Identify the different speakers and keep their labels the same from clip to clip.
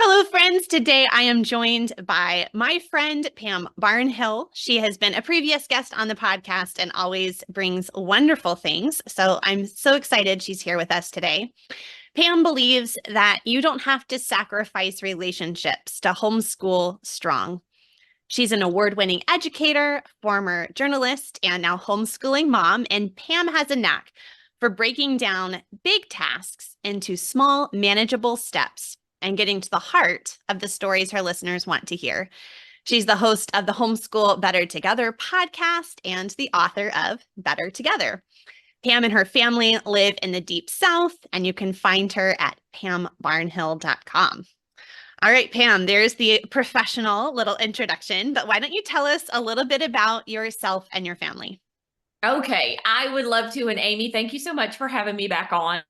Speaker 1: Hello, friends. Today I am joined by my friend, Pam Barnhill. She has been a previous guest on the podcast and always brings wonderful things. So I'm so excited she's here with us today. Pam believes that you don't have to sacrifice relationships to homeschool strong. She's an award-winning educator, former journalist, and now homeschooling mom. And Pam has a knack for breaking down big tasks into small, manageable steps and getting to the heart of the stories her listeners want to hear. She's the host of the Homeschool Better Together podcast and the author of Better Together. Pam and her family live in the Deep South, and you can find her at pambarnhill.com. All right, Pam, there's the professional little introduction, but why don't you tell us a little bit about yourself and your family?
Speaker 2: Okay, I would love to. And Amy, thank you so much for having me back on.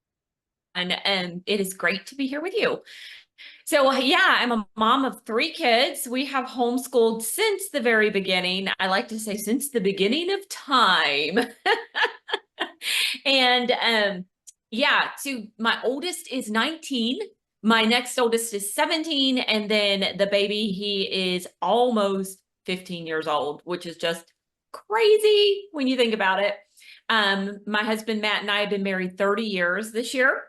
Speaker 2: And it is great to be here with you. So yeah, I'm a mom of 3 kids. We have homeschooled since the very beginning. I like to say since the beginning of time. And yeah, so my oldest is 19. My next oldest is 17. And then the baby, he is almost 15 years old, which is just crazy when you think about it. My husband, Matt, and I have been married 30 years this year.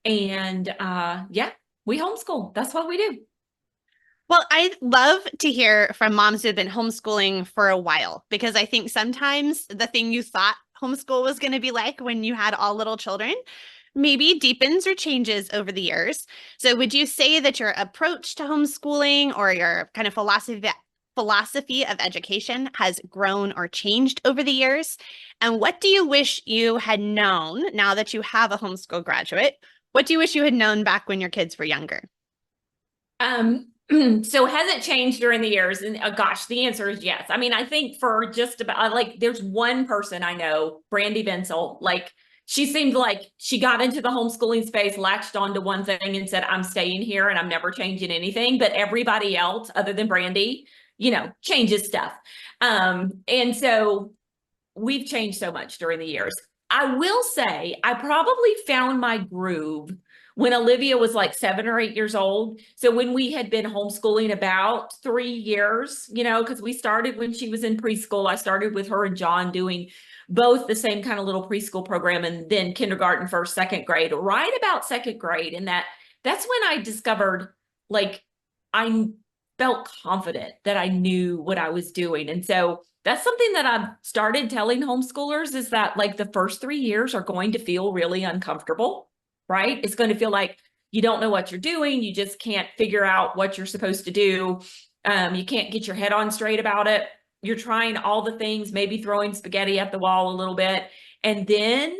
Speaker 2: And yeah, we homeschool. That's what we do.
Speaker 1: Well, I'd love to hear from moms who have been homeschooling for a while, because I think sometimes the thing you thought homeschool was going to be like when you had all little children maybe deepens or changes over the years. So would you say that your approach to homeschooling or your kind of philosophy of education has grown or changed over the years? And what do you wish you had known now that you have a homeschool graduate? What do you wish you had known back when your kids were younger?
Speaker 2: So has it changed during the years? And gosh, the answer is yes. I mean, I think for just about like there's one person I know, Brandy Bensel, like she seemed like she got into the homeschooling space, latched onto one thing and said, I'm staying here and I'm never changing anything. But everybody else other than Brandy, changes stuff. And so we've changed so much during the years. I will say I probably found my groove when Olivia was like 7 or 8 years old. So when we had been homeschooling about 3 years, because we started when she was in preschool. I started with her and John doing both the same kind of little preschool program and then kindergarten, first, second grade, right about second grade. And that's when I discovered like I felt confident that I knew what I was doing. And so that's something that I've started telling homeschoolers is that like the first 3 years are going to feel really uncomfortable, right? It's going to feel like you don't know what you're doing. You just can't figure out what you're supposed to do. You can't get your head on straight about it. You're trying all the things, maybe throwing spaghetti at the wall a little bit, and then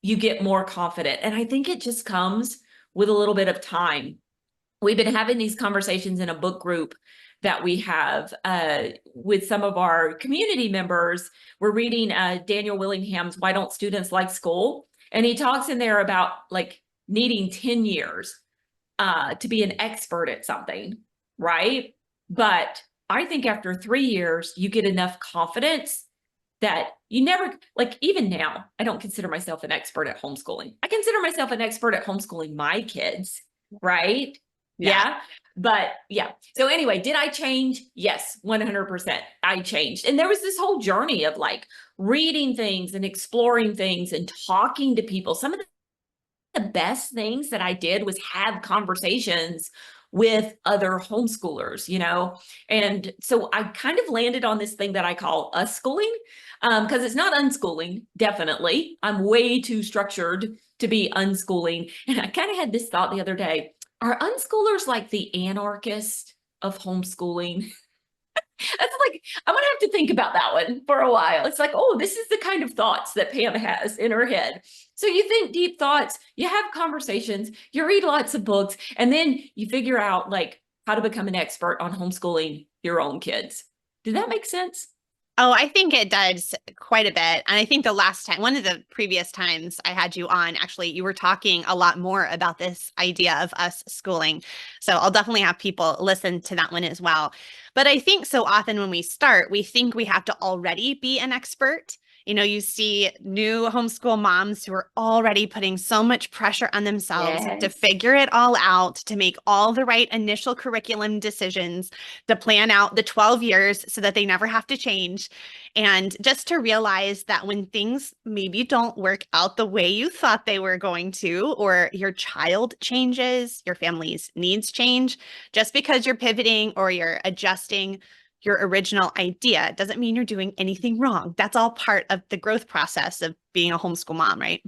Speaker 2: you get more confident. And I think it just comes with a little bit of time. We've been having these conversations in a book group that we have with some of our community members. We're reading Daniel Willingham's Why Don't Students Like School? And he talks in there about like needing 10 years to be an expert at something, right? But I think after 3 years, you get enough confidence that you never, like even now, I don't consider myself an expert at homeschooling. I consider myself an expert at homeschooling my kids, right? Yeah. But yeah. So anyway, did I change? Yes, 100%. I changed. And there was this whole journey of like reading things and exploring things and talking to people. Some of the best things that I did was have conversations with other homeschoolers, And so I kind of landed on this thing that I call us schooling, because it's not unschooling, definitely. I'm way too structured to be unschooling. And I kind of had this thought the other day. Are unschoolers like the anarchist of homeschooling? That's like, I'm going to have to think about that one for a while. It's like, oh, this is the kind of thoughts that Pam has in her head. So you think deep thoughts, you have conversations, you read lots of books, and then you figure out like how to become an expert on homeschooling your own kids. Did that make sense?
Speaker 1: Oh, I think it does quite a bit. And I think the last time, one of the previous times I had you on, actually, you were talking a lot more about this idea of us schooling. So I'll definitely have people listen to that one as well. But I think so often when we start, we think we have to already be an expert You see new homeschool moms who are already putting so much pressure on themselves to
Speaker 2: Yes.
Speaker 1: figure it all out, to make all the right initial curriculum decisions, to plan out the 12 years so that they never have to change. And just to realize that when things maybe don't work out the way you thought they were going to, or your child changes, your family's needs change, just because you're pivoting or you're adjusting your original idea doesn't mean you're doing anything wrong. That's all part of the growth process of being a homeschool mom, right?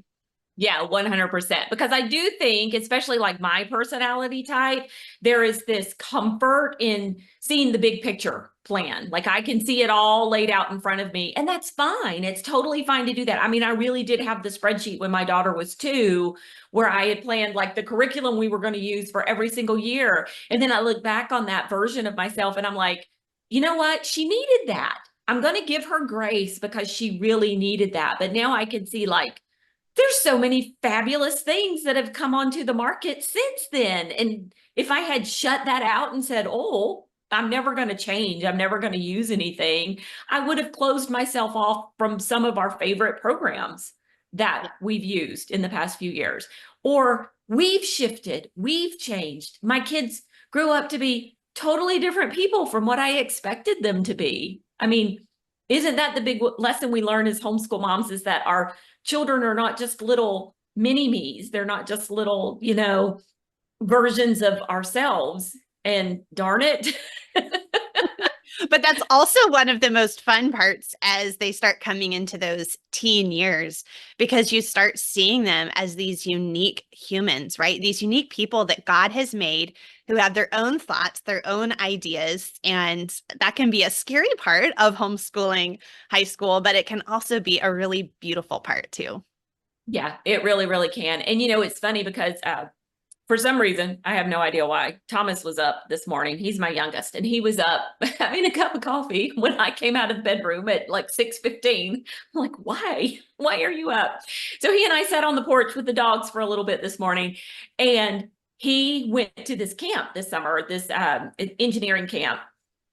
Speaker 2: Yeah, 100%. Because I do think, especially like my personality type, there is this comfort in seeing the big picture plan. Like I can see it all laid out in front of me, and that's fine. It's totally fine to do that. I mean, I really did have the spreadsheet when my daughter was 2, where I had planned like the curriculum we were going to use for every single year. And then I look back on that version of myself and I'm like, you know what? She needed that. I'm going to give her grace because she really needed that. But now I can see like, there's so many fabulous things that have come onto the market since then. And if I had shut that out and said, oh, I'm never going to change, I'm never going to use anything, I would have closed myself off from some of our favorite programs that we've used in the past few years. Or we've shifted, we've changed. My kids grew up to be totally different people from what I expected them to be. I mean, isn't that the big lesson we learn as homeschool moms, is that our children are not just little mini-me's. They're not just little, versions of ourselves. And darn it.
Speaker 1: But that's also one of the most fun parts as they start coming into those teen years, because you start seeing them as these unique humans, right? These unique people that God has made who have their own thoughts, their own ideas. And that can be a scary part of homeschooling high school, but it can also be a really beautiful part too.
Speaker 2: Yeah, it really, really can. And, it's funny because for some reason, I have no idea why, Thomas was up this morning. He's my youngest, and he was up having a cup of coffee when I came out of the bedroom at like 6:15. I'm like, why? Why are you up? So he and I sat on the porch with the dogs for a little bit this morning, and he went to this camp this summer, this engineering camp.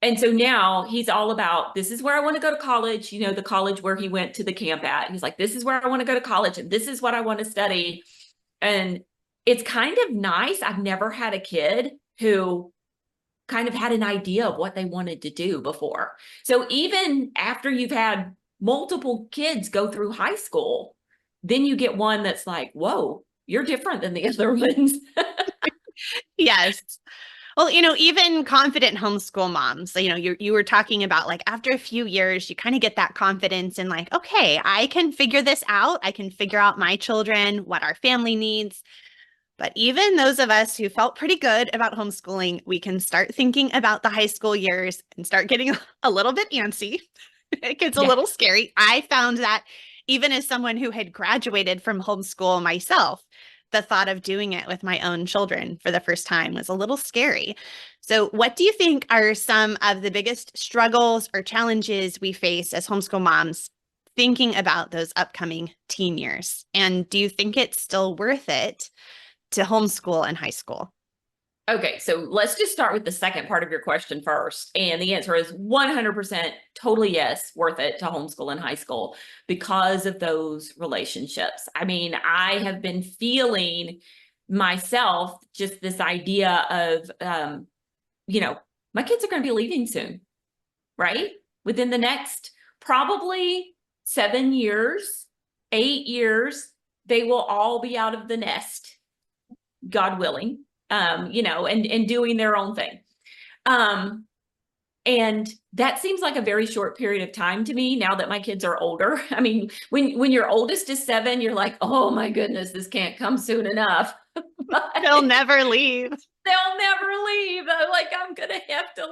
Speaker 2: And so now he's all about, this is where I want to go to college, the college where he went to the camp at. He's like, this is where I want to go to college, and this is what I want to study. And it's kind of nice. I've never had a kid who kind of had an idea of what they wanted to do before. So even after you've had multiple kids go through high school, then you get one that's like, whoa, you're different than the other ones.
Speaker 1: Yes. Well, even confident homeschool moms, you were talking about like after a few years, you kind of get that confidence in like, okay, I can figure this out. I can figure out my children, what our family needs. But even those of us who felt pretty good about homeschooling, we can start thinking about the high school years and start getting a little bit antsy. It gets a
Speaker 2: Yeah.
Speaker 1: little scary. I found that even as someone who had graduated from homeschool myself, the thought of doing it with my own children for the first time was a little scary. So, what do you think are some of the biggest struggles or challenges we face as homeschool moms thinking about those upcoming teen years? And do you think it's still worth it to homeschool in high school?
Speaker 2: Okay, so let's just start with the second part of your question first. And the answer is 100% totally yes, worth it to homeschool in high school because of those relationships. I mean, I have been feeling myself just this idea of, my kids are going to be leaving soon, right? Within the next probably 7 years, 8 years, they will all be out of the nest, God willing, and doing their own thing. And that seems like a very short period of time to me now that my kids are older. I mean, when your oldest is 7, you're like, oh my goodness, this can't come soon enough. But
Speaker 1: They'll never leave.
Speaker 2: they'll never leave. I'm gonna have to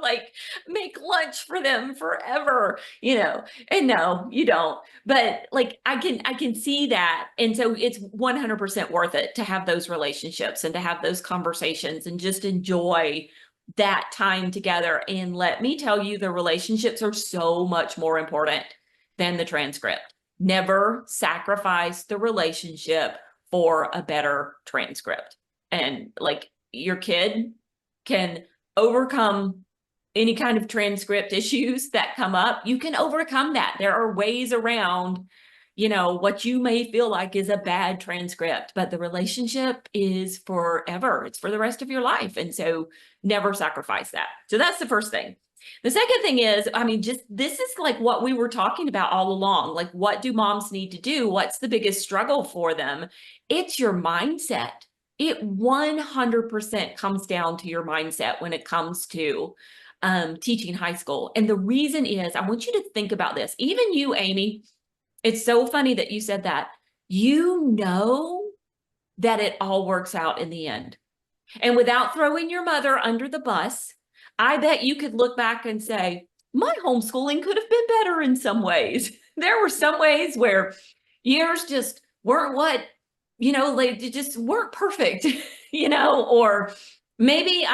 Speaker 2: make lunch for them forever, and no, you don't. But I can see that. And so it's 100% worth it to have those relationships and to have those conversations and just enjoy that time together. And let me tell you, the relationships are so much more important than the transcript. Never sacrifice the relationship for a better transcript. And your kid can overcome any kind of transcript issues that come up. You can overcome that. There are ways around you know, what you may feel like is a bad transcript, but the relationship is forever. It's for the rest of your life. And so never sacrifice that. So that's the first thing. The second thing is, I mean, just this is like what we were talking about all along. Like, what do moms need to do? What's the biggest struggle for them? It's your mindset. It 100% comes down to your mindset when it comes to teaching high school. And the reason is, I want you to think about this. Even you, Amy, it's so funny that you said that. You know that it all works out in the end. And without throwing your mother under the bus, I bet you could look back and say, my homeschooling could have been better in some ways. There were some ways where years just weren't what, you know, they just weren't perfect, you know, or maybe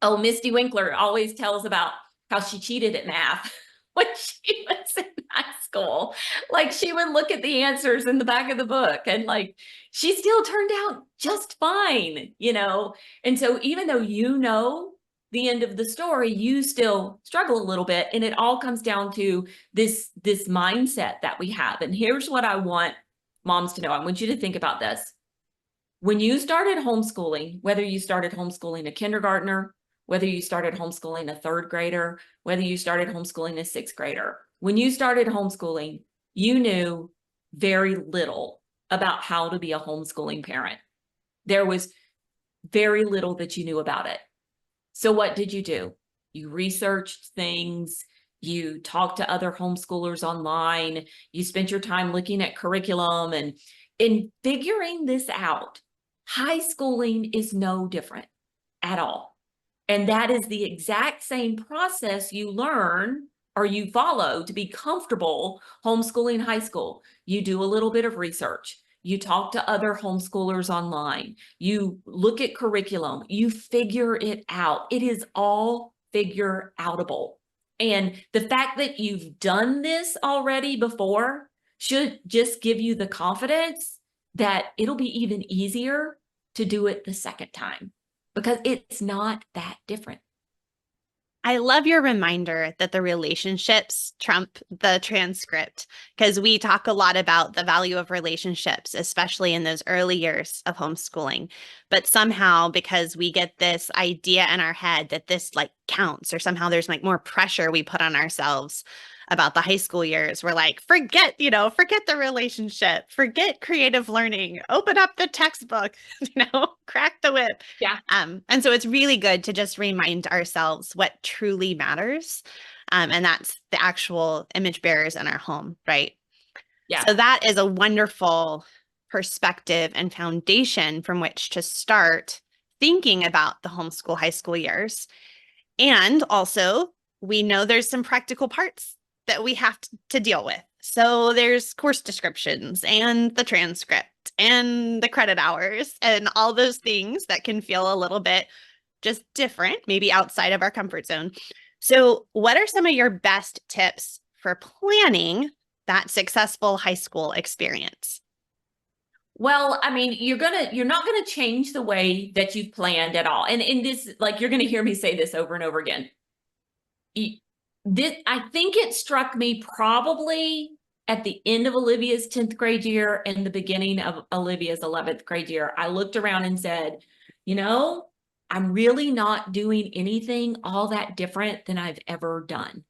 Speaker 2: oh, Misty Winkler always tells about how she cheated at math when she was in high school. Like, she would look at the answers in the back of the book and like, she still turned out just fine, you know? And so even though you know the end of the story, you still struggle a little bit. And it all comes down to this mindset that we have. And here's what I want moms to know. I want you to think about this. When you started homeschooling, whether you started homeschooling a kindergartner, whether you started homeschooling a third grader, whether you started homeschooling a sixth grader, when you started homeschooling, you knew very little about how to be a homeschooling parent. There was very little that you knew about it. So what did you do? You researched things, you talked to other homeschoolers online, you spent your time looking at curriculum and in figuring this out. High schooling is no different at all. And that is the exact same process you learn or you follow to be comfortable homeschooling high school. You do a little bit of research. You talk to other homeschoolers online. You look at curriculum. You figure it out. It is all figure outable. And the fact that you've done this already before should just give you the confidence that it'll be even easier to do it the second time, because it's not that different.
Speaker 1: I love your reminder that the relationships trump the transcript, because we talk a lot about the value of relationships, especially in those early years of homeschooling. But somehow, because we get this idea in our head that this like counts, or somehow there's like more pressure we put on ourselves about the high school years, we're like, forget the relationship, forget creative learning, open up the textbook, crack the whip.
Speaker 2: Yeah.
Speaker 1: And so it's really good to just remind ourselves what truly matters. And that's the actual image bearers in our home, right?
Speaker 2: Yeah.
Speaker 1: So that is a wonderful perspective and foundation from which to start thinking about the homeschool high school years. And also, we know there's some practical parts that we have to deal with. So there's course descriptions and the transcript and the credit hours and all those things that can feel a little bit just different, maybe outside of our comfort zone. So what are some of your best tips for planning that successful high school experience?
Speaker 2: Well, I mean, you're not gonna change the way that you've planned at all. And in this, like, you're gonna hear me say this over and over again. I think it struck me probably at the end of Olivia's 10th grade year and the beginning of Olivia's 11th grade year. I looked around and said, I'm really not doing anything all that different than I've ever done.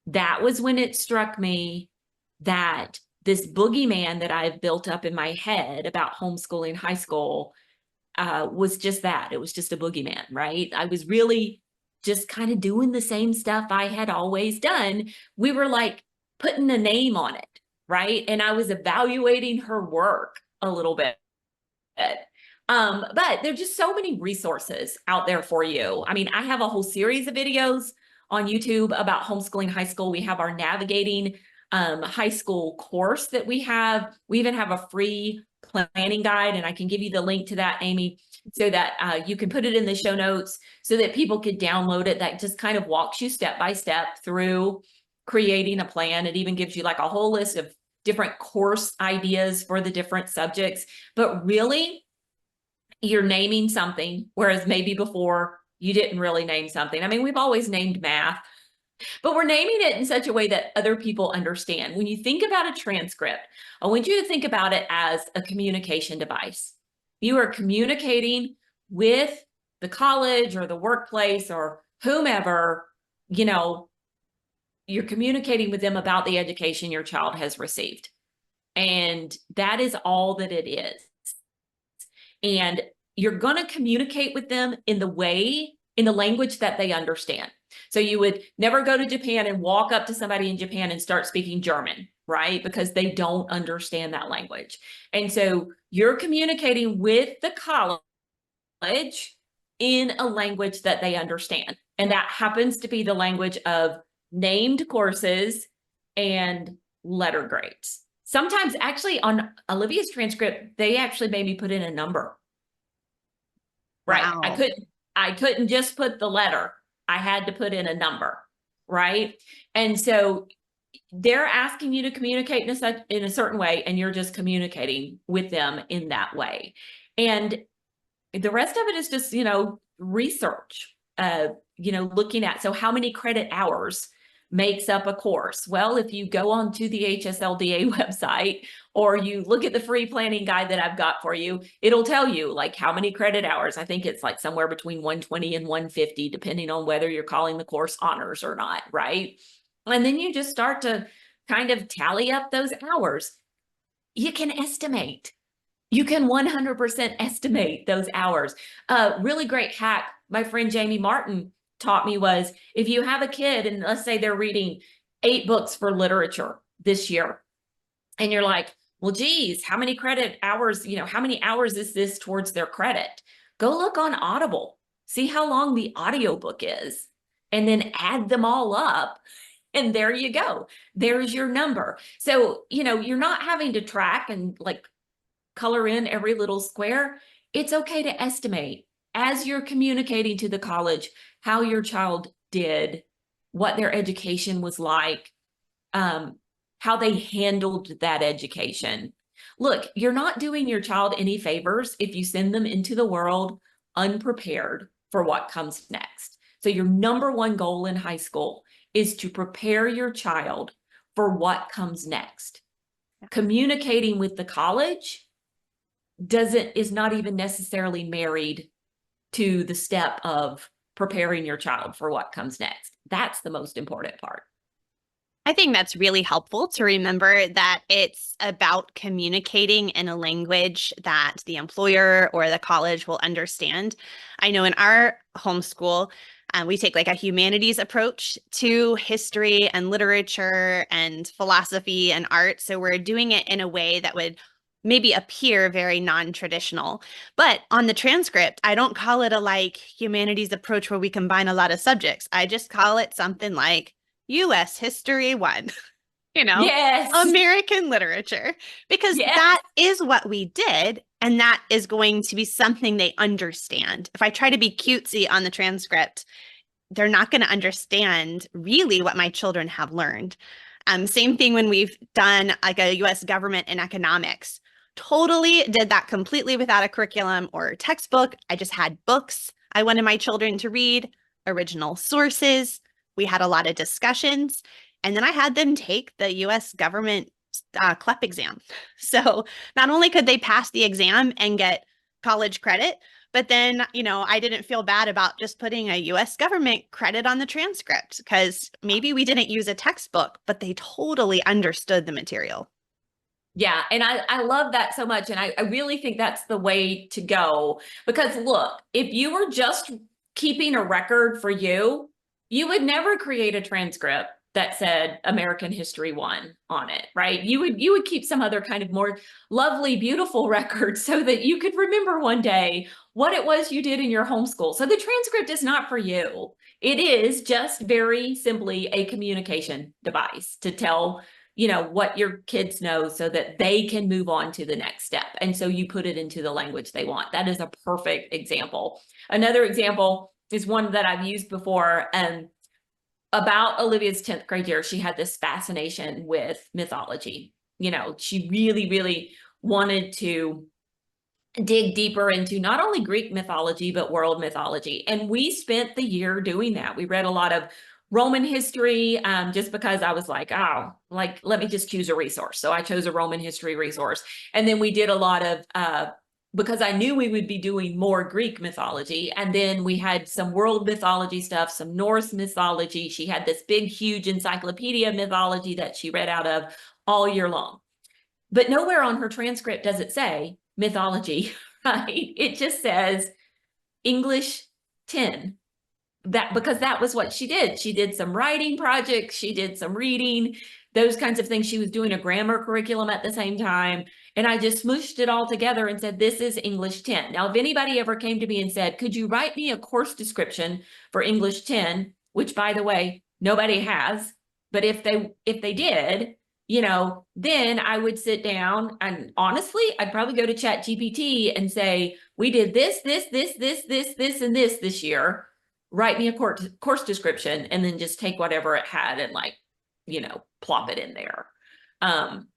Speaker 2: That was when it struck me that this boogeyman that I've built up in my head about homeschooling high school was just that. It was just a boogeyman, right? I was really just kind of doing the same stuff I had always done. We were like putting a name on it, right? And I was evaluating her work a little bit. But there's just so many resources out there for you. I mean, I have a whole series of videos on YouTube about homeschooling high school. We have our navigating high school course that we have. We even have a free planning guide, and I can give you the link to that, Amy, so that you can put it in the show notes so that people could download it. That just kind of walks you step by step through creating a plan. It even gives you like a whole list of different course ideas for the different subjects. But really, you're naming something, whereas maybe before you didn't really name something. I mean, we've always named math, But we're naming it in such a way that other people understand. When you think about a transcript, I want you to think about it as a communication device. You are communicating with the college or the workplace or whomever, you know, you're communicating with them about the education your child has received. And that is all that it is. And you're going to communicate with them in the language that they understand. So you would never go to Japan and walk up to somebody in Japan and start speaking German, right? Because they don't understand that language. And so you're communicating with the college in a language that they understand. And that happens to be the language of named courses and letter grades. Sometimes actually on Olivia's transcript, they actually made me put in a number. Right.
Speaker 1: Wow.
Speaker 2: I couldn't just put the letter. I had to put in a number. Right. And so they're asking you to communicate in a certain way, and you're just communicating with them in that way. And the rest of it is just, research, looking at, so how many credit hours makes up a course? Well, if you go onto the HSLDA website or you look at the free planning guide that I've got for you, it'll tell you like how many credit hours. I think it's like somewhere between 120 and 150, depending on whether you're calling the course honors or not, right? And then you just start to kind of tally up those hours. You can estimate. You can 100% estimate those hours. Really great hack my friend Jamie Martin taught me was, if you have a kid and let's say they're reading 8 books for literature this year, and you're like, well, geez, how many credit hours, how many hours is this towards their credit? Go look on Audible, see how long the audiobook is, and then add them all up. And there you go. There's your number. So, you're not having to track and like color in every little square. It's okay to estimate as you're communicating to the college how your child did, what their education was like, how they handled that education. Look, you're not doing your child any favors if you send them into the world unprepared for what comes next. So your number one goal in high school is to prepare your child for what comes next. Communicating with the college is not even necessarily married to the step of preparing your child for what comes next. That's the most important part.
Speaker 1: I think that's really helpful to remember that it's about communicating in a language that the employer or the college will understand. I know in our homeschool, we take like a humanities approach to history and literature and philosophy and art. So we're doing it in a way that would maybe appear very non-traditional. But on the transcript, I don't call it a like humanities approach where we combine a lot of subjects. I just call it something like U.S. History 1,
Speaker 2: Yes.
Speaker 1: American literature, because that is what we did. And that is going to be something they understand. If I try to be cutesy on the transcript, they're not going to understand really what my children have learned. Same thing when we've done like a U.S. government and economics. Totally did that completely without a curriculum or textbook. I just had books I wanted my children to read, original sources. We had a lot of discussions, and then I had them take the U.S. government CLEP exam. So not only could they pass the exam and get college credit, but then, I didn't feel bad about just putting a U.S. government credit on the transcript because maybe we didn't use a textbook, but they totally understood the material.
Speaker 2: Yeah. And I love that so much. And I really think that's the way to go, because look, if you were just keeping a record for you, you would never create a transcript that said American History 1 on it, right? You would keep some other kind of more lovely, beautiful record so that you could remember one day what it was you did in your homeschool. So the transcript is not for you. It is just very simply a communication device to tell what your kids know so that they can move on to the next step. And so you put it into the language they want. That is a perfect example. Another example is one that I've used before. About Olivia's 10th grade year, she had this fascination with mythology. She really, really wanted to dig deeper into not only Greek mythology, but world mythology. And we spent the year doing that. We read a lot of Roman history, just because I was like, oh, like, let me just choose a resource. So I chose a Roman history resource. And then we did a lot of, because I knew we would be doing more Greek mythology. And then we had some world mythology stuff, some Norse mythology. She had this big, huge encyclopedia mythology that she read out of all year long. But nowhere on her transcript does it say mythology, right? It just says English 10. Because that was what she did. She did some writing projects, she did some reading, those kinds of things. She was doing a grammar curriculum at the same time. And I just smooshed it all together and said, this is English 10. Now, if anybody ever came to me and said, could you write me a course description for English 10, which by the way, nobody has, but if they did, you know, then I would sit down and honestly, I'd probably go to ChatGPT and say, we did this, and this year. Write me a course description, and then just take whatever it had and, like, you know, plop it in there.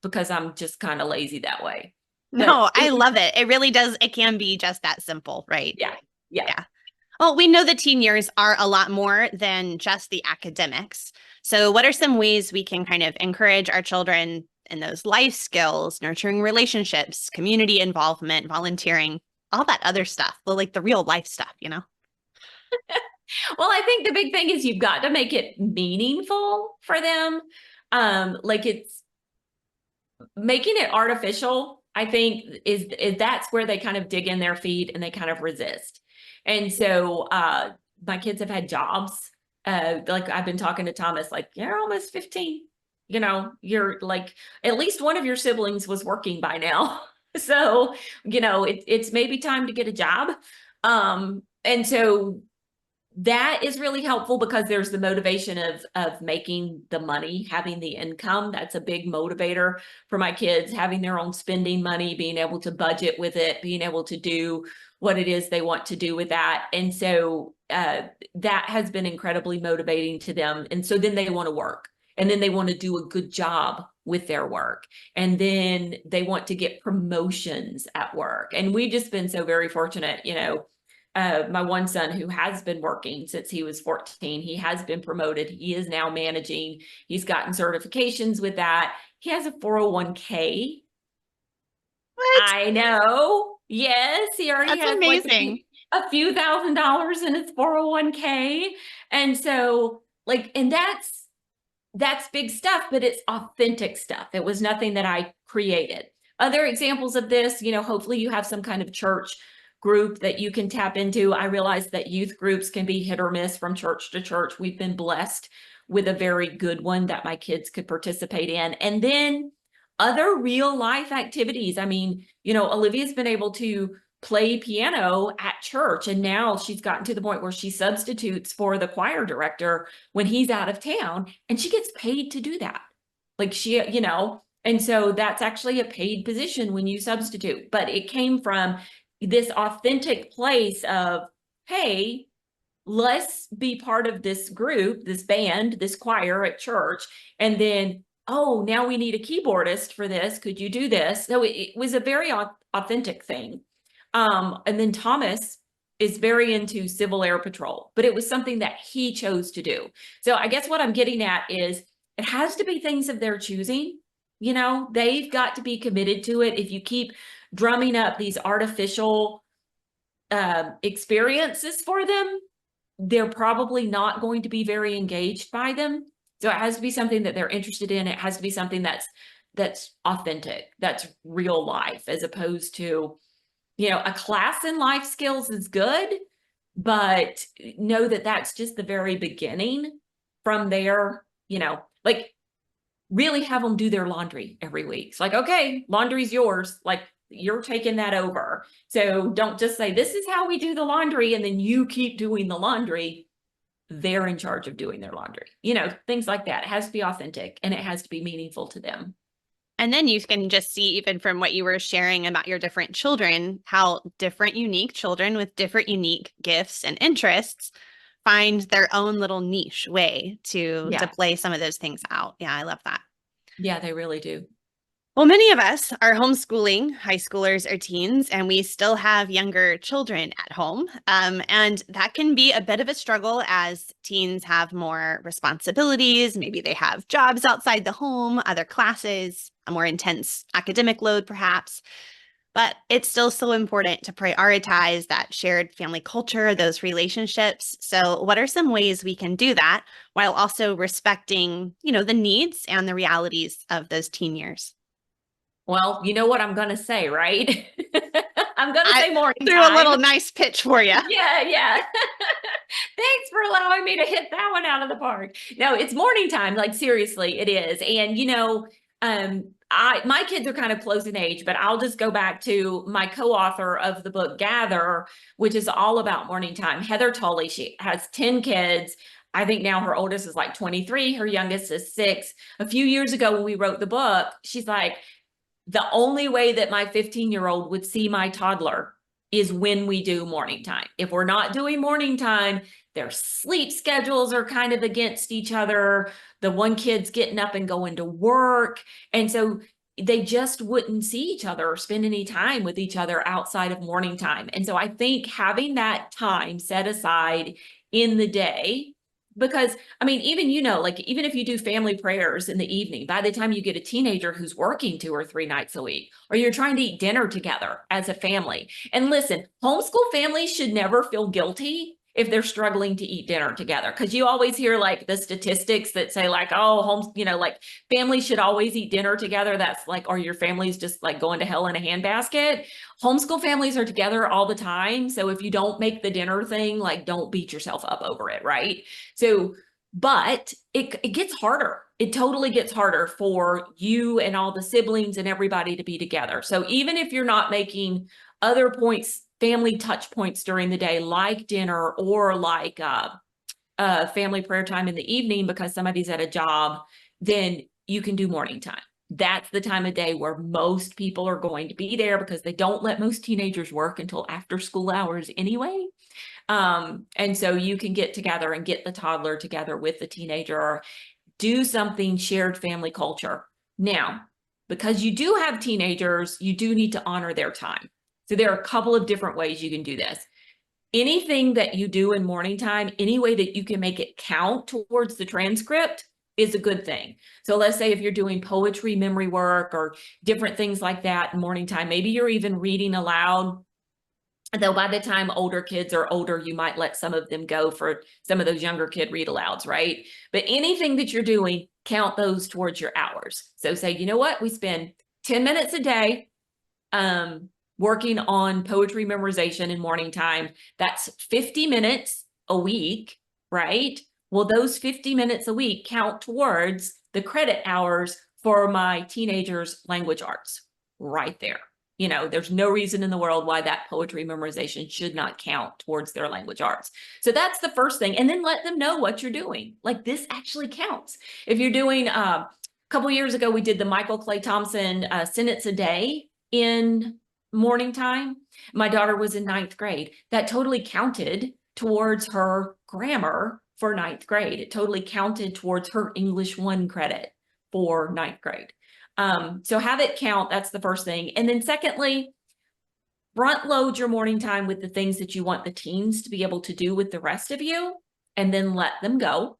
Speaker 2: Because I'm just kind of lazy that way.
Speaker 1: No, I love it. It really does. It can be just that simple, right?
Speaker 2: Yeah.
Speaker 1: Well, we know the teen years are a lot more than just the academics. So what are some ways we can kind of encourage our children in those life skills, nurturing relationships, community involvement, volunteering, all that other stuff, like the real life stuff, you know?
Speaker 2: Well, I think the big thing is you've got to make it meaningful for them. Like, it's making it artificial, I think is that's where they kind of dig in their feet and they kind of resist. And so my kids have had jobs. Like, I've been talking to Thomas, like, you're almost 15. You know, you're like, at least one of your siblings was working by now. So, you know, it's maybe time to get a job. And so that is really helpful because there's the motivation of making the money, having the income. That's a big motivator for my kids, having their own spending money, being able to budget with it, being able to do what it is they want to do with that. And so that has been incredibly motivating to them. And so then they want to work, and then they want to do a good job with their work. And then they want to get promotions at work. And we've just been so very fortunate, you know. My one son, who has been working since he was 14, he has been promoted. He is now managing. He's gotten certifications with that. He has a 401k.
Speaker 1: What?
Speaker 2: I know. Yes, he already
Speaker 1: That's
Speaker 2: has
Speaker 1: amazing.
Speaker 2: like a few $1,000s in his 401k. And so, like, and that's big stuff, but it's authentic stuff. It was nothing that I created. Other examples of this, you know, hopefully you have some kind of church group that you can tap into. I realize that youth groups can be hit or miss from church to church. We've been blessed with a very good one that my kids could participate in. And then other real life activities. I mean, you know, Olivia's been able to play piano at church, and now she's gotten to the point where she substitutes for the choir director when he's out of town, and she gets paid to do that. Like, she, you know, and so that's actually a paid position when you substitute. But it came from this authentic place of, hey, let's be part of this group, this band, this choir at church. And then, oh, now we need a keyboardist for this. Could you do this? So it was a very authentic thing. And then Thomas is very into Civil Air Patrol, but it was something that he chose to do. So I guess what I'm getting at is it has to be things of their choosing. You know, they've got to be committed to it. If you keep drumming up these artificial experiences for them, they're probably not going to be very engaged by them. So it has to be something that they're interested in. It has to be something that's authentic, that's real life, as opposed to, you know, a class in life skills is good, but know that that's just the very beginning. From there, you know, like, really have them do their laundry every week. It's like, okay, laundry's yours. Like, you're taking that over. So don't just say, this is how we do the laundry, and then you keep doing the laundry. They're in charge of doing their laundry. You know, things like that. It has to be authentic, and it has to be meaningful to them.
Speaker 1: And then you can just see, even from what you were sharing about your different children, how different, unique children with different, unique gifts and interests find their own little niche way to play some of those things out. Yeah, I love that.
Speaker 2: Yeah, they really do.
Speaker 1: Well, many of us are homeschooling high schoolers or teens, and we still have younger children at home. And that can be a bit of a struggle as teens have more responsibilities. Maybe they have jobs outside the home, other classes, a more intense academic load, perhaps. But it's still so important to prioritize that shared family culture, those relationships. So, what are some ways we can do that while also respecting, the needs and the realities of those teen years?
Speaker 2: Well, you know what I'm going to say, right? I'm going to
Speaker 1: I
Speaker 2: say morning
Speaker 1: threw a
Speaker 2: time.
Speaker 1: little nice pitch for you.
Speaker 2: Yeah, yeah. Thanks for allowing me to hit that one out of the park. No, it's morning time. Like seriously, it is. And my kids are kind of close in age, but I'll just go back to my co-author of the book Gather, which is all about morning time. Heather Tully, she has 10 kids. I think now her oldest is like 23, her youngest is 6. A few years ago when we wrote the book, she's like, the only way that my 15-year-old would see my toddler is when we do morning time. If we're not doing morning time, their sleep schedules are kind of against each other. The one kid's getting up and going to work. And so they just wouldn't see each other or spend any time with each other outside of morning time. And so I think having that time set aside in the day, because I mean, even, like even if you do family prayers in the evening, by the time you get a teenager who's working 2 or 3 nights a week, or you're trying to eat dinner together as a family. And listen, homeschool families should never feel guilty if they're struggling to eat dinner together. Because you always hear like the statistics that say like, oh, like families should always eat dinner together. That's like, or your family's just like going to hell in a handbasket. Homeschool families are together all the time. So if you don't make the dinner thing, like don't beat yourself up over it, right? So, but it gets harder. It totally gets harder for you and all the siblings and everybody to be together. So even if you're not making other points, family touch points during the day, like dinner or like family prayer time in the evening because somebody's at a job, then you can do morning time. That's the time of day where most people are going to be there because they don't let most teenagers work until after school hours anyway. And so you can get together and get the toddler together with the teenager, or do something shared family culture. Now, because you do have teenagers, you do need to honor their time. So there are a couple of different ways you can do this. Anything that you do in morning time, any way that you can make it count towards the transcript is a good thing. So let's say if you're doing poetry, memory work, or different things like that in morning time, maybe you're even reading aloud. Though by the time older kids are older, you might let some of them go for some of those younger kid read alouds, right? But anything that you're doing, count those towards your hours. So say, you know what, we spend 10 minutes a day working on poetry memorization in morning time. That's 50 minutes a week, right? Well, those 50 minutes a week count towards the credit hours for my teenagers' language arts right there. There's no reason in the world why that poetry memorization should not count towards their language arts. So that's the first thing. And then let them know what you're doing. Like this actually counts. If you're doing, a couple years ago, we did the Michael Clay Thompson sentence a day in morning time. My daughter was in 9th grade. That totally counted towards her grammar for 9th grade. It totally counted towards her English 1 credit for 9th grade. So have it count. That's the first thing. And then secondly, front load your morning time with the things that you want the teens to be able to do with the rest of you, and then let them go.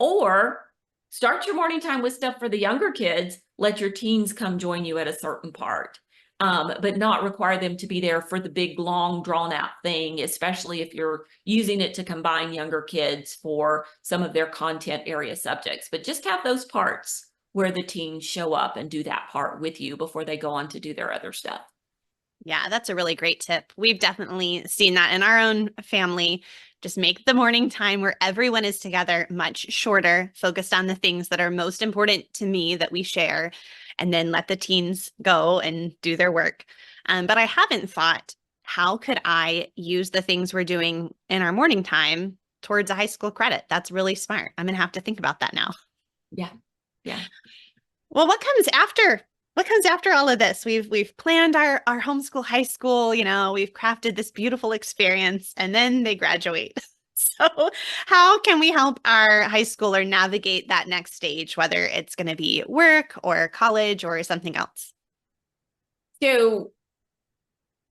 Speaker 2: Or start your morning time with stuff for the younger kids. Let your teens come join you at a certain part, but not require them to be there for the big, long, drawn out thing, especially if you're using it to combine younger kids for some of their content area subjects. But just have those parts where the teens show up and do that part with you before they go on to do their other stuff.
Speaker 1: Yeah, that's a really great tip. We've definitely seen that in our own family. Just make the morning time where everyone is together much shorter, focused on the things that are most important to me that we share, and then let the teens go and do their work. But I haven't thought, how could I use the things we're doing in our morning time towards a high school credit? That's really smart. I'm going to have to think about that now.
Speaker 2: Yeah. Yeah.
Speaker 1: Well, what comes after? What comes after all of this? We've planned our homeschool high school, we've crafted this beautiful experience, and then they graduate. So how can we help our high schooler navigate that next stage, whether it's going to be work or college or something else?
Speaker 2: So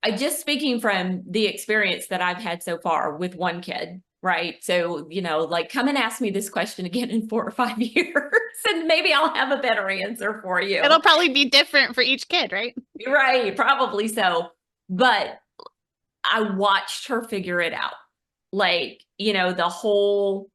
Speaker 2: I just speaking from the experience that I've had so far with one kid, right? So, like come and ask me this question again in 4 or 5 years, and maybe I'll have a better answer for you.
Speaker 1: It'll probably be different for each kid, right?
Speaker 2: Right, probably so. But I watched her figure it out. Like, the whole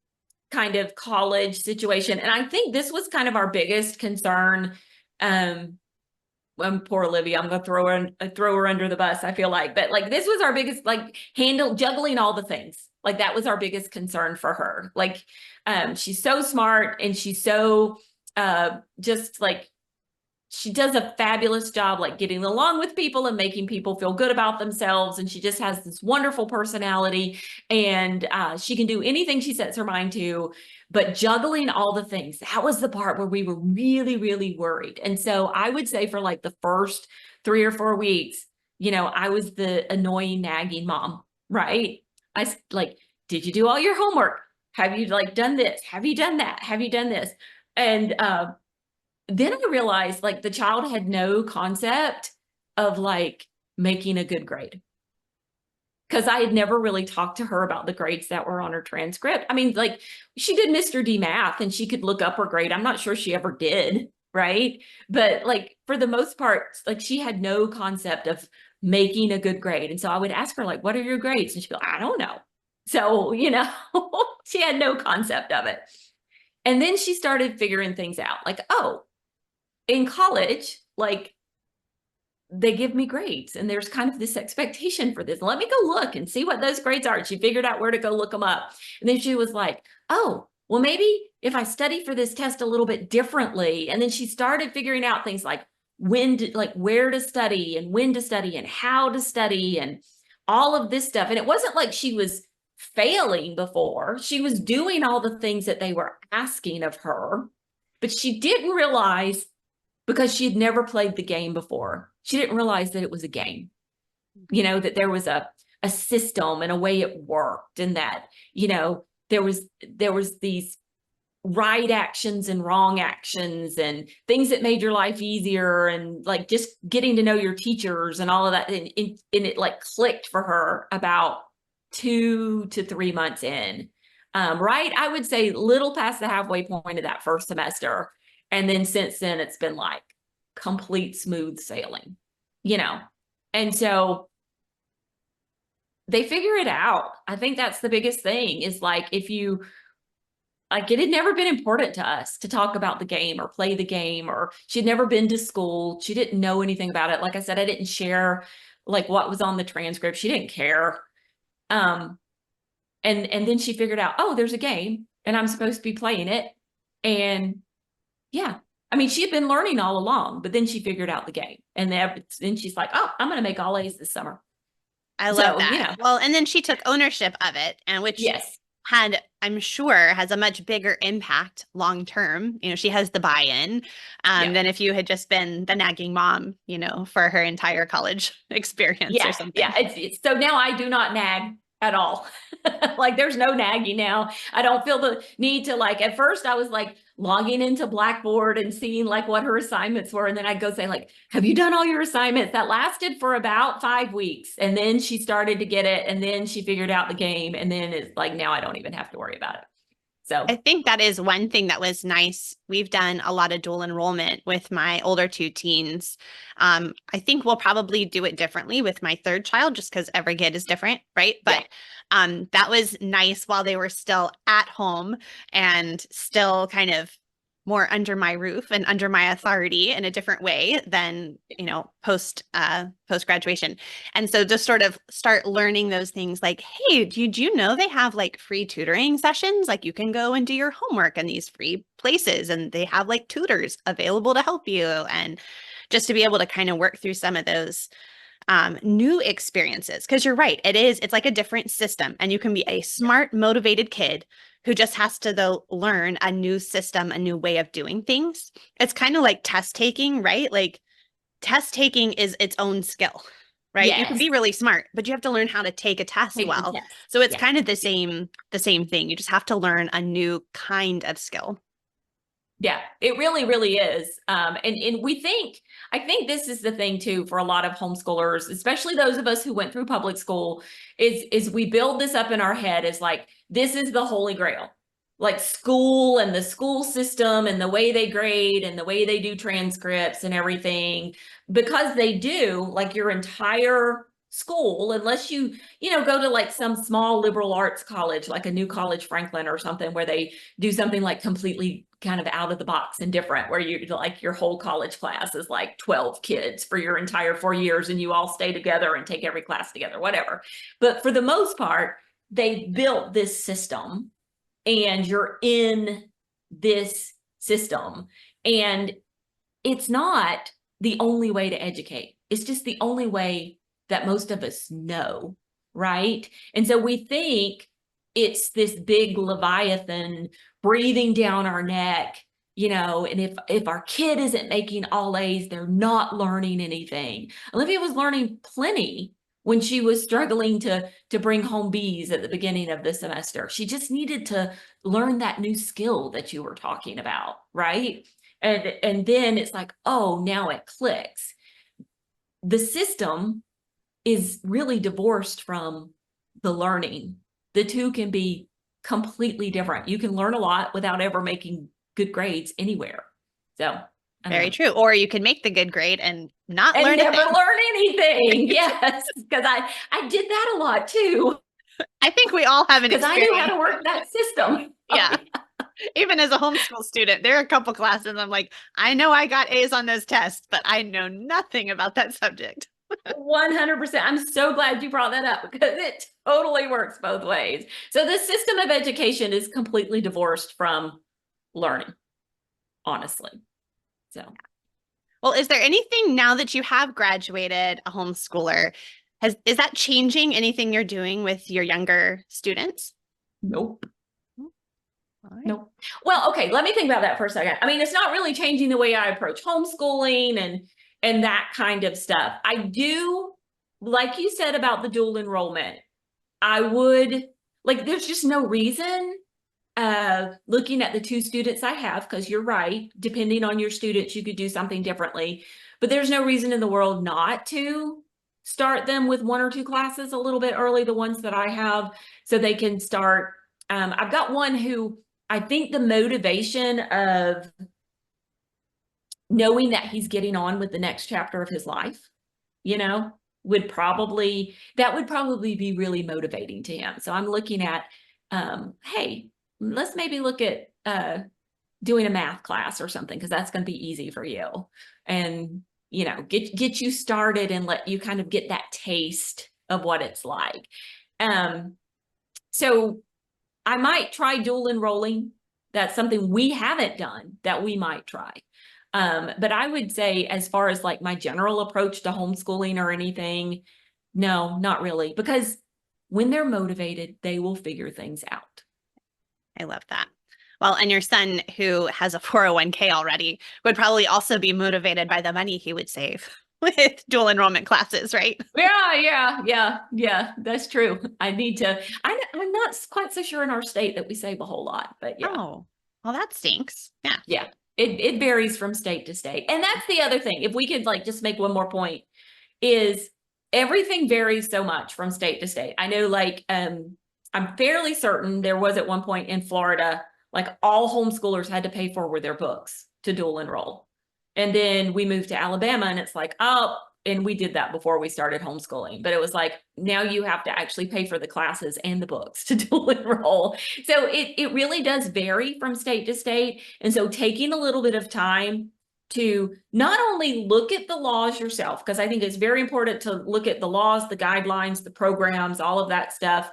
Speaker 2: kind of college situation. And I think this was kind of our biggest concern. Poor Olivia, I'm gonna throw her under the bus, I feel like. But like this was our biggest, like juggling all the things. Like that was our biggest concern for her. Like she's so smart and she's so just like she does a fabulous job like getting along with people and making people feel good about themselves. And she just has this wonderful personality, and she can do anything she sets her mind to. But juggling all the things, that was the part where we were really, really worried. And so I would say for like the first 3 or 4 weeks, I was the annoying, nagging mom, right? I like, did you do all your homework? Have you like done this? Have you done that? Have you done this? And then I realized like the child had no concept of like making a good grade, because I had never really talked to her about the grades that were on her transcript. I mean, like she did Mr. D math and she could look up her grade. I'm not sure she ever did, right? But like for the most part, like she had no concept of making a good grade. And so I would ask her like, what are your grades? And she'd be like, I don't know. So, she had no concept of it. And then she started figuring things out like, oh, in college, like they give me grades and there's kind of this expectation for this. Let me go look and see what those grades are. And she figured out where to go look them up. And then she was like, oh, well, maybe if I study for this test a little bit differently. And then she started figuring out things like where to study and when to study and how to study and all of this stuff. And it wasn't like she was failing before. She was doing all the things that they were asking of her, but she didn't realize, because she had never played the game before, she didn't realize that it was a game, that there was a system and a way it worked, and that, there was these right actions and wrong actions and things that made your life easier, and like just getting to know your teachers and all of that. And it like clicked for her about 2 to 3 months in. Right. I would say little past the halfway point of that first semester. And then since then, it's been like complete smooth sailing, And so they figure it out. I think that's the biggest thing is like, if you, like, it had never been important to us to talk about the game or play the game, or she'd never been to school. She didn't know anything about it. Like I said, I didn't share like what was on the transcript. She didn't care. And then she figured out, oh, there's a game and I'm supposed to be playing it. And yeah, I mean, she had been learning all along, but then she figured out the game. And then she's like, oh, I'm going to make all A's this summer.
Speaker 1: I love that. Well, and then she took ownership of it, and which
Speaker 2: yes,
Speaker 1: I'm sure has a much bigger impact long term. She has the buy-in than if you had just been the nagging mom, for her entire college experience or something.
Speaker 2: Yeah. So now I do not nag at all. Like there's no nagging now. I don't feel the need to, like, at first I was like logging into Blackboard and seeing like what her assignments were. And then I'd go say like, have you done all your assignments? That lasted for about 5 weeks. And then she started to get it. And then she figured out the game. And then it's like, now I don't even have to worry about it. So
Speaker 1: I think that is one thing that was nice. We've done a lot of dual enrollment with my older 2 teens. I think we'll probably do it differently with my 3rd child, just because every kid is different, right? But that was nice while they were still at home and still kind of more under my roof and under my authority in a different way than, post graduation. And so just sort of start learning those things like, hey, did you know they have like free tutoring sessions? Like you can go and do your homework in these free places, and they have like tutors available to help you. And just to be able to kind of work through some of those new experiences. Because you're right, it's like a different system, and you can be a smart, motivated kid who just has to, though, learn a new system, a new way of doing things. It's kind of like test taking, right? Like test taking is its own skill, right? You can
Speaker 2: Yes.
Speaker 1: be really smart, but you have to learn how to take a test
Speaker 2: Take the
Speaker 1: well.
Speaker 2: test.
Speaker 1: So it's
Speaker 2: Yeah.
Speaker 1: kind of the same thing. You just have to learn a new kind of skill.
Speaker 2: Yeah, it really, really is. And I think this is the thing too, for a lot of homeschoolers, especially those of us who went through public school, is we build this up in our head as like, this is the Holy Grail, like school and the school system and the way they grade and the way they do transcripts and everything, because they do, like, your entire school, unless you go to like some small liberal arts college, like a New College Franklin or something, where they do something like completely kind of out of the box and different, where you like your whole college class is like 12 kids for your entire 4 years and you all stay together and take every class together, whatever. But for the most part, they built this system and you're in this system, and it's not the only way to educate. It's just the only way that most of us know, right? And so we think it's this big Leviathan breathing down our neck, and if our kid isn't making all A's, they're not learning anything. Olivia was learning plenty when she was struggling to bring home B's at the beginning of the semester. She just needed to learn that new skill that you were talking about, right? And then it's like, oh, now it clicks. The system is really divorced from the learning. The two can be completely different. You can learn a lot without ever making good grades anywhere. So
Speaker 1: Very true. Or you can make the good grade and not
Speaker 2: and
Speaker 1: learn
Speaker 2: never
Speaker 1: a thing.
Speaker 2: learn anything. Yes, because I did that a lot too.
Speaker 1: I think we all have an
Speaker 2: Because I
Speaker 1: experience.
Speaker 2: knew how to work that system.
Speaker 1: Yeah. Even as a homeschool student, there are a couple classes I'm like, I know I got A's on those tests, but I know nothing about that subject.
Speaker 2: 100%. I'm so glad you brought that up, because it totally works both ways. So the system of education is completely divorced from learning, honestly. So,
Speaker 1: Well, is there anything now that you have graduated a homeschooler, is that changing anything you're doing with your younger students?
Speaker 2: nope.
Speaker 1: All right.
Speaker 2: Nope. Well, okay, let me think about that for a second. I mean, it's not really changing the way I approach homeschooling and that kind of stuff. I do, like you said about the dual enrollment, I would, like, there's just no reason, looking at the 2 students I have, because you're right, depending on your students, you could do something differently. But there's no reason in the world not to start them with 1 or 2 classes a little bit early, the ones that I have, so they can start. I've got one who, I think the motivation of knowing that he's getting on with the next chapter of his life, would probably be really motivating to him. So I'm looking at, hey, let's maybe look at doing a math class or something, because that's going to be easy for you, and get you started and let you kind of get that taste of what it's like. So I might try dual enrolling. That's something we haven't done that we might try. But I would say, as far as like my general approach to homeschooling or anything, no, not really, because when they're motivated, they will figure things out.
Speaker 1: I love that. Well, and your son, who has a 401k already, would probably also be motivated by the money he would save with dual enrollment classes, right?
Speaker 2: Yeah, that's true. I'm not quite so sure in our state that we save a whole lot, but yeah.
Speaker 1: Oh, well, that stinks. Yeah.
Speaker 2: Yeah, it varies from state to state. And that's the other thing. If we could like just make one more point, is everything varies so much from state to state. I know, like, I'm fairly certain there was at one point in Florida, like, all homeschoolers had to pay for their books to dual enroll. And then we moved to Alabama, and it's like, oh, and we did that before we started homeschooling, but it was like, now you have to actually pay for the classes and the books to dual enroll. So it really does vary from state to state. And so taking a little bit of time to not only look at the laws yourself, because I think it's very important to look at the laws, the guidelines, the programs, all of that stuff,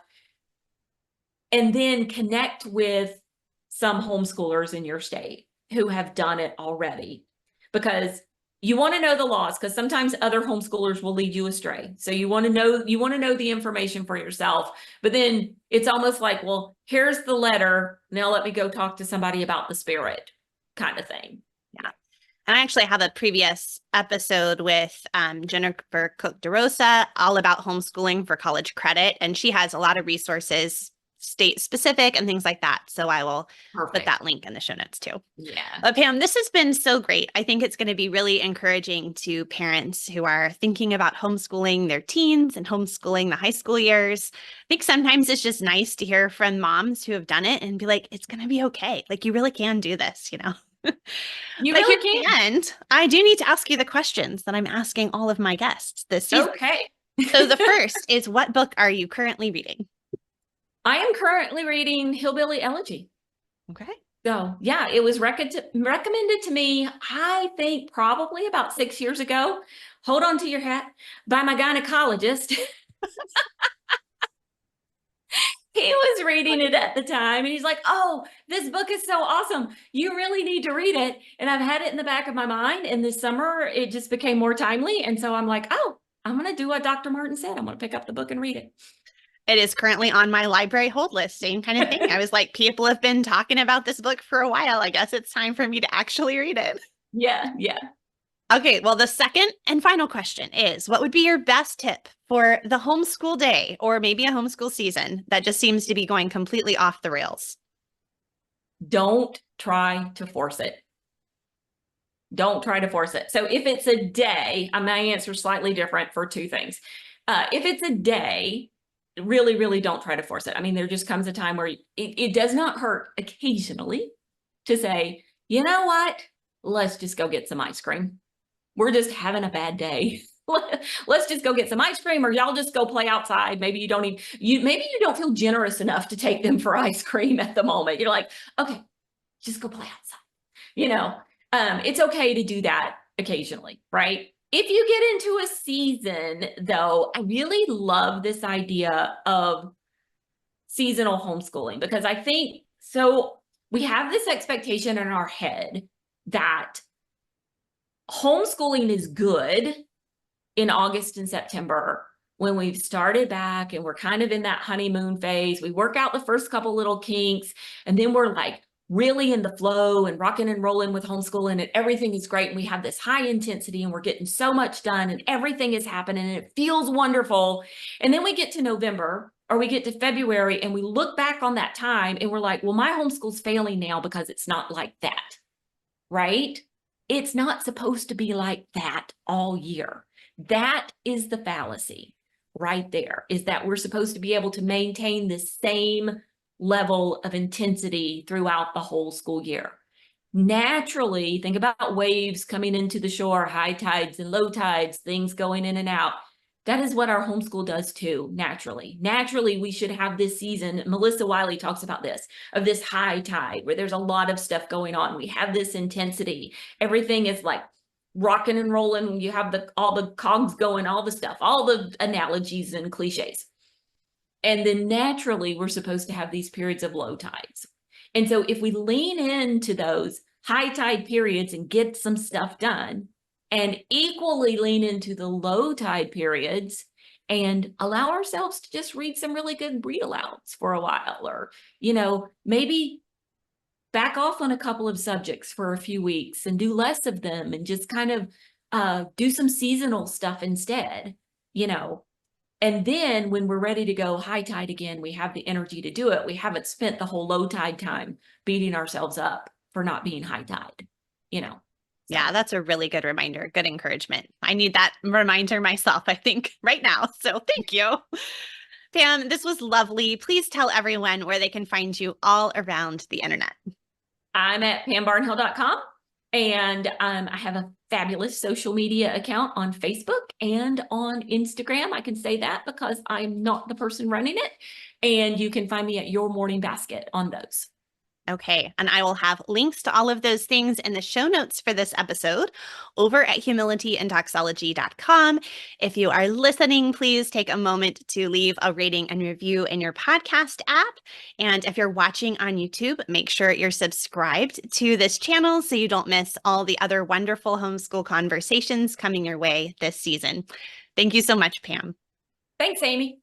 Speaker 2: and then connect with some homeschoolers in your state who have done it already, because you want to know the laws, because sometimes other homeschoolers will lead you astray. So you want to know the information for yourself, but then it's almost like, well, here's the letter, now let me go talk to somebody about the spirit, kind of thing.
Speaker 1: Yeah. And I actually have a previous episode with Jennifer Cook DeRosa all about homeschooling for college credit. And she has a lot of resources, state specific and things like that. So I will put
Speaker 2: Perfect.
Speaker 1: that link in the show notes too.
Speaker 2: Yeah.
Speaker 1: But Pam, this has been so great. I think it's going to be really encouraging to parents who are thinking about homeschooling their teens and homeschooling the high school years. I think sometimes it's just nice to hear from moms who have done it and be like, it's going to be okay. Like you really can do this, you know?
Speaker 2: You
Speaker 1: But
Speaker 2: really
Speaker 1: here at
Speaker 2: can.
Speaker 1: the end, I do need to ask you the questions that I'm asking all of my guests this season.
Speaker 2: Okay.
Speaker 1: So the first is, what book are you currently reading?
Speaker 2: I am currently reading Hillbilly Elegy.
Speaker 1: Okay.
Speaker 2: So yeah, it was recommended to me, I think probably about 6 years ago. Hold on to your hat, by my gynecologist. He was reading it at the time and he's like, oh, this book is so awesome. You really need to read it. And I've had it in the back of my mind. And this summer, it just became more timely. And so I'm like, oh, I'm going to do what Dr. Martin said. I'm going to pick up the book and read it.
Speaker 1: It is currently on my library hold list, same kind of thing. I was like, people have been talking about this book for a while. I guess it's time for me to actually read it.
Speaker 2: Yeah, yeah.
Speaker 1: Okay, well, the second and final question is, what would be your best tip for the homeschool day or maybe a homeschool season that just seems to be going completely off the rails?
Speaker 2: Don't try to force it. Don't try to force it. So if it's a day, my answer is slightly different for two things. If it's a day, really, really don't try to force it. I mean, there just comes a time where it does not hurt occasionally to say, you know what? Let's just go get some ice cream. We're just having a bad day. Let's just go get some ice cream, or y'all just go play outside. Maybe you don't even, maybe you don't feel generous enough to take them for ice cream at the moment. You're like, okay, just go play outside. You know, it's okay to do that occasionally, right? If you get into a season, though, I really love this idea of seasonal homeschooling, because I think so we have this expectation in our head that homeschooling is good in August and September when we've started back and we're kind of in that honeymoon phase. We work out the first couple little kinks, and then we're like really in the flow and rocking and rolling with homeschooling, and everything is great. And we have this high intensity and we're getting so much done and everything is happening and it feels wonderful. And then we get to November or we get to February and we look back on that time and we're like, well, my homeschool's failing now because it's not like that, right? It's not supposed to be like that all year. That is the fallacy right there, is that we're supposed to be able to maintain the same level of intensity throughout the whole school year. Naturally, think about waves coming into the shore, high tides and low tides, things going in and out. That is what our homeschool does too, naturally. Naturally, we should have this season, Melissa Wiley talks about this, of this high tide where there's a lot of stuff going on. We have this intensity. Everything is like rocking and rolling. You have all the cogs going, all the stuff, all the analogies and cliches. And then naturally, we're supposed to have these periods of low tides. And so if we lean into those high tide periods and get some stuff done, and equally lean into the low tide periods and allow ourselves to just read some really good read alouds for a while, or, you know, maybe back off on a couple of subjects for a few weeks and do less of them and just kind of do some seasonal stuff instead, you know. And then when we're ready to go high tide again, we have the energy to do it. We haven't spent the whole low tide time beating ourselves up for not being high tide, you know. So.
Speaker 1: Yeah, that's a really good reminder. Good encouragement. I need that reminder myself, I think, right now. So thank you. Pam, this was lovely. Please tell everyone where they can find you all around the internet.
Speaker 2: I'm at pambarnhill.com, and I have a fabulous social media account on Facebook and on Instagram. I can say that because I'm not the person running it. And you can find me at Your Morning Basket on those.
Speaker 1: Okay, and I will have links to all of those things in the show notes for this episode over at humilityanddoxology.com. If you are listening, please take a moment to leave a rating and review in your podcast app. And if you're watching on YouTube, make sure you're subscribed to this channel so you don't miss all the other wonderful homeschool conversations coming your way this season. Thank you so much, Pam.
Speaker 2: Thanks, Amy.